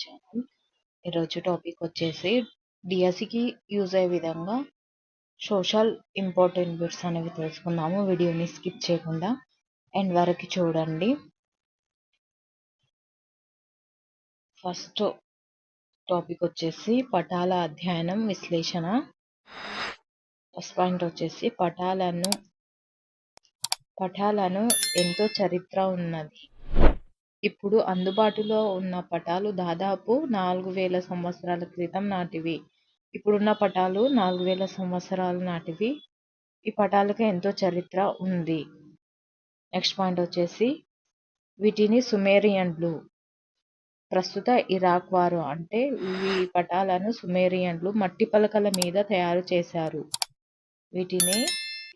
Channel. ఈరోజు topic వచ్చేసి డిఎస్సికి యూజ్ అయ్యే విధంగా సోషల్ ఇంపార్టెంట్ బిట్స్ అనేవి తెలుసుకుందాము. వీడియోని స్కిప్ చేయకుండా ఎండ్ వరకు చూడండి. ఫస్ట్ టాపిక్ వచ్చేసి పటాల అధ్యయనం విశ్లేషణ. ఫస్ట్ పాయింట్ వచ్చేసి పటాలను ఎంతో చరిత్ర ఉన్నది. ఇప్పుడు అందుబాటులో ఉన్న పటాలు దాదాపు 4000 సంవత్సరాల క్రితం నాటివి. ఇప్పుడున్న పటాలు 4000 సంవత్సరాల నాటివి. ఈ పటాలకు ఎంతో చరిత్ర ఉంది. నెక్స్ట్ పాయింట్ వచ్చేసి వీటిని సుమేరియన్లు, ప్రస్తుత ఇరాక్ వారు, అంటే ఈ పటాలను సుమేరియన్లు మట్టి పలకల మీద తయారు చేశారు.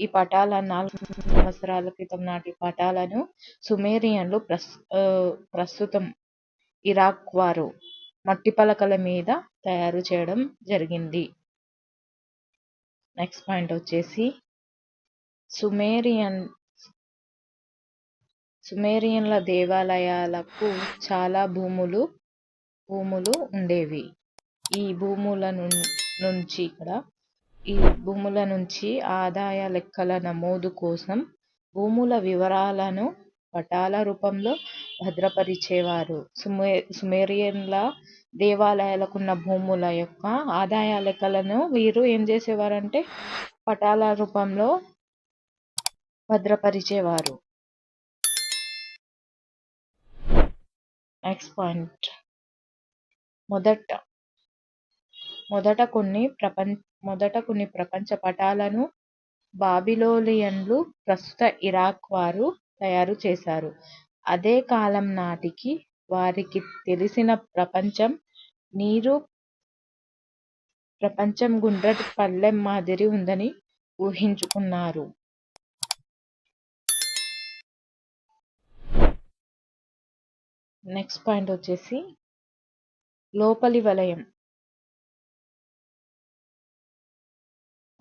ఈ పటాల 4000 సంవత్సరాల క్రితం నాటి పటాలను సుమేరియన్లు, ప్రస్తుతం ఇరాక్ వారు మట్టి పలకల మీద తయారు చేయడం జరిగింది. నెక్స్ట్ పాయింట్ వచ్చేసి సుమేరియన్ల దేవాలయాలకు చాలా భూములు ఉండేవి. ఈ భూముల నుంచి ఆదాయ లెక్కల నమోదు కోసం భూముల వివరాలను పటాల రూపంలో భద్రపరిచేవారు. సుమేరియన్ల దేవాలయాలకున్న భూముల యొక్క ఆదాయ లెక్కలను వీరు ఏం చేసేవారంటే పటాల రూపంలో భద్రపరిచేవారు. నెక్స్ట్ పాయింట్, మొదట కొన్ని ప్రపంచ పటాలను బాబిలోనియన్లు, ప్రస్తుత ఇరాక్ వారు తయారు చేశారు. అదే కాలం నాటికి వారికి తెలిసిన ప్రపంచం గుండ్రటి పళ్ళెం మాదిరి ఉందని ఊహించుకున్నారు. నెక్స్ట్ పాయింట్ వచ్చేసి లోపలి వలయం.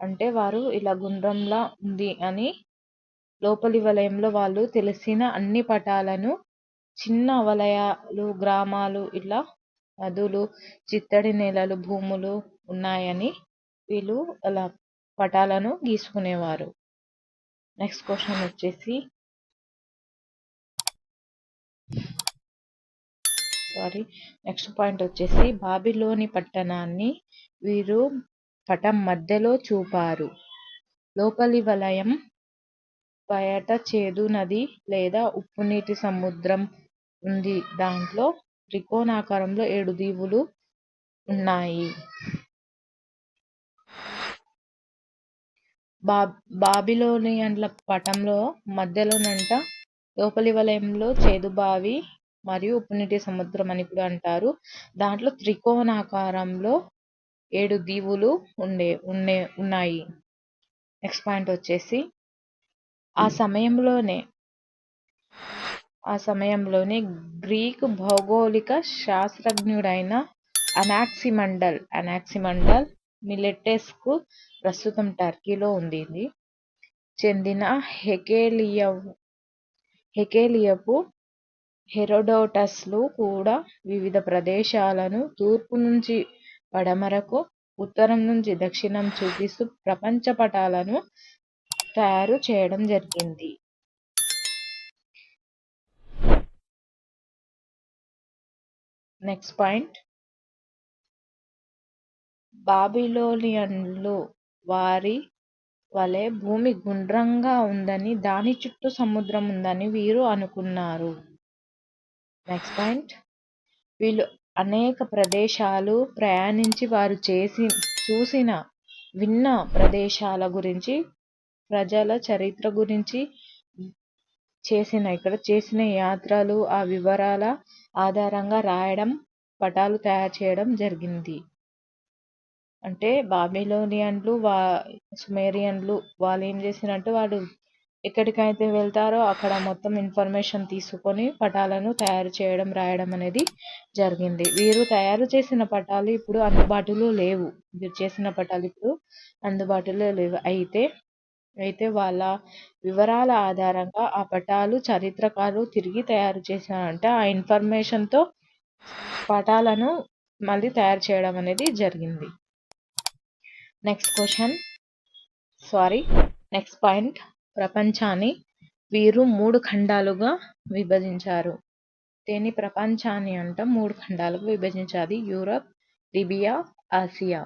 అంటే వారు ఇలా గుండ్రంలా ఉంది అని లోపలి వలయంలో వాళ్ళు తెలిసిన అన్ని పటాలను, చిన్న వలయాలు, గ్రామాలు, ఇలా నదులు, చిత్తడి నేలలు, భూములు ఉన్నాయని వీళ్ళు అలా పటాలను గీసుకునేవారు. నెక్స్ట్ క్వశ్చన్ వచ్చేసి నెక్స్ట్ పాయింట్ వచ్చేసి బాబిలోని పట్టణాన్ని వీరు పటం మధ్యలో చూపారు. లోపలి వలయం బయట చేదు నది లేదా ఉప్పు నీటి సముద్రం ఉంది. దాంట్లో త్రికోణాకారంలో 7 దీవులు ఉన్నాయి. బాబిలోనియన్ల పటంలో మధ్యలోనంట లోపలి వలయంలో చేదుబావి మరియు ఉప్పునీటి సముద్రం అని కూడా అంటారు. దాంట్లో త్రికోణాకారంలో 7 దీవులు ఉన్నాయి. నెక్స్ట్ పాయింట్ వచ్చేసి ఆ సమయంలోనే గ్రీకు భౌగోళిక శాస్త్రజ్ఞుడైన అనాక్సిమండల్ మిలెటస్కు, ప్రస్తుతం టర్కీలో ఉంది, చెందిన హెకేలియపు హెరోడోటస్లు కూడా వివిధ ప్రదేశాలను తూర్పు నుంచి పడమరకు, ఉత్తరం నుంచి దక్షిణం చూపిస్తూ ప్రపంచ పటాలను తయారు చేయడం జరిగింది. నెక్స్ట్ పాయింట్, బాబిలోనియన్లు వారి వలె భూమి గుండ్రంగా ఉందని, దాని చుట్టూ సముద్రం ఉందని వీరు అనుకున్నారు. నెక్స్ట్ పాయింట్, వీళ్ళు అనేక ప్రదేశాలు ప్రయాణించి వారు చూసిన, విన్న ప్రదేశాల గురించి, ప్రజల చరిత్ర గురించి చేసిన యాత్రలు, ఆ వివరాల ఆధారంగా రాయడం, పటాలు తయారు చేయడం జరిగింది. అంటే బాబిలోనియన్లు, సుమేరియన్లు వాళ్ళు ఏం చేసినట్టు, వాళ్ళు ఎక్కడికైతే వెళ్తారో అక్కడ మొత్తం ఇన్ఫర్మేషన్ తీసుకొని పటాలను తయారు చేయడం, రాయడం అనేది జరిగింది. వీరు తయారు చేసిన పటాలు ఇప్పుడు అందుబాటులో లేవు. అయితే వాళ్ళ వివరాల ఆధారంగా ఆ పటాలు చరిత్రకారులు తిరిగి తయారు చేశారంటే ఆ ఇన్ఫర్మేషన్తో పటాలను మళ్ళీ తయారు చేయడం అనేది జరిగింది. నెక్స్ట్ పాయింట్, ప్రపంచాన్ని వీరు 3 ఖండాలుగా విభజించారు. దీని ప్రపంచాన్ని అంట 3 ఖండాలుగా విభజించారు. Europe, Libya, Asia.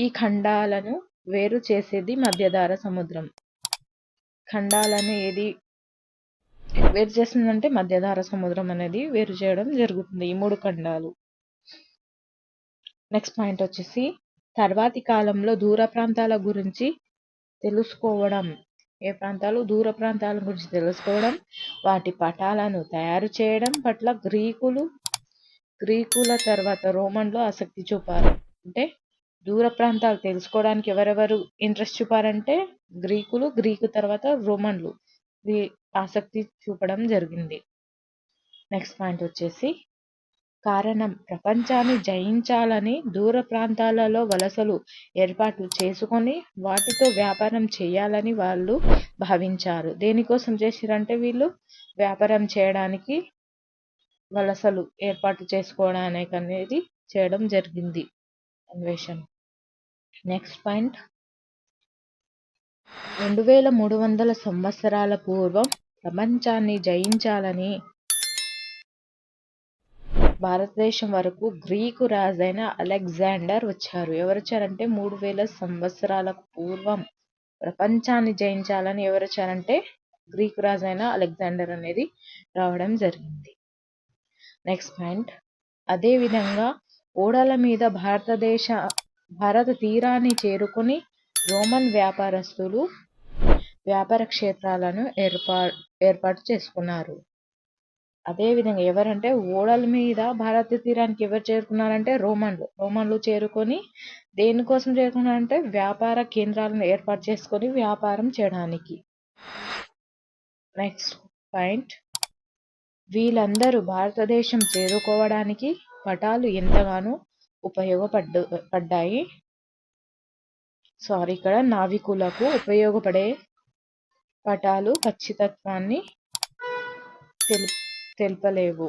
ఈ ఖండాలను వేరు చేసేది మధ్యధరా సముద్రం. ఖండాలను ఏది వేరు చేస్తుందంటే మధ్యధరా సముద్రం అనేది వేరు చేయడం జరుగుతుంది ఈ 3 ఖండాలు. నెక్స్ట్ పాయింట్ వచ్చేసి తర్వాతి కాలంలో దూర ప్రాంతాల గురించి తెలుసుకోవడం. దూర ప్రాంతాల గురించి తెలుసుకోవడం, వాటి పటాలను తయారు చేయడం పట్ల గ్రీకుల తర్వాత రోమన్లు ఆసక్తి చూపారు. అంటే దూర ప్రాంతాలు తెలుసుకోవడానికి ఎవరెవరు ఇంట్రెస్ట్ చూపారంటే గ్రీకు తర్వాత రోమన్లు ఆసక్తి చూపడం జరిగింది. నెక్స్ట్ పాయింట్ వచ్చేసి కారణం, ప్రపంచాన్ని జయించాలని దూర ప్రాంతాలలో వలసలు ఏర్పాటు చేసుకొని వాటితో వ్యాపారం చేయాలని వాళ్ళు భావించారు. దేనికోసం చేసిరంటే వీళ్ళు వ్యాపారం చేయడానికి వలసలు ఏర్పాటు చేసుకోవడానికి అనేది చేయడం జరిగింది అన్వేషణ. నెక్స్ట్ పాయింట్, 2300 సంవత్సరాల పూర్వం ప్రపంచాన్ని జయించాలని భారతదేశం వరకు గ్రీకు రాజైన అలెగ్జాండర్ వచ్చారు. ఎవరు వచ్చారంటే 3000 సంవత్సరాలకు పూర్వం ప్రపంచాన్ని జయించాలని ఎవరు వచ్చారంటే గ్రీకు రాజైన అలెగ్జాండర్ అనేది రావడం జరిగింది. నెక్స్ట్ పాయింట్, అదేవిధంగా ఓడల మీద భారత తీరాన్ని చేరుకుని రోమన్ వ్యాపారస్తులు వ్యాపార క్షేత్రాలను ఏర్పాటు చేసుకున్నారు. అదేవిధంగా ఎవరంటే ఓడల మీద భారత తీరానికి ఎవరు చేరుకున్నారంటే రోమన్లు చేరుకొని దేనికోసం చేరుకున్నారంటే వ్యాపార కేంద్రాలను ఏర్పాటు చేసుకొని వ్యాపారం చేయడానికి. నెక్స్ట్ పాయింట్, వీళ్ళందరూ భారతదేశం చేరుకోవడానికి పటాలు ఎంతగానో ఉపయోగపడ్డాయి. ఇక్కడ నావికులకు ఉపయోగపడే పటాలు ఖచ్చితత్వాన్ని తెలుపలేవు.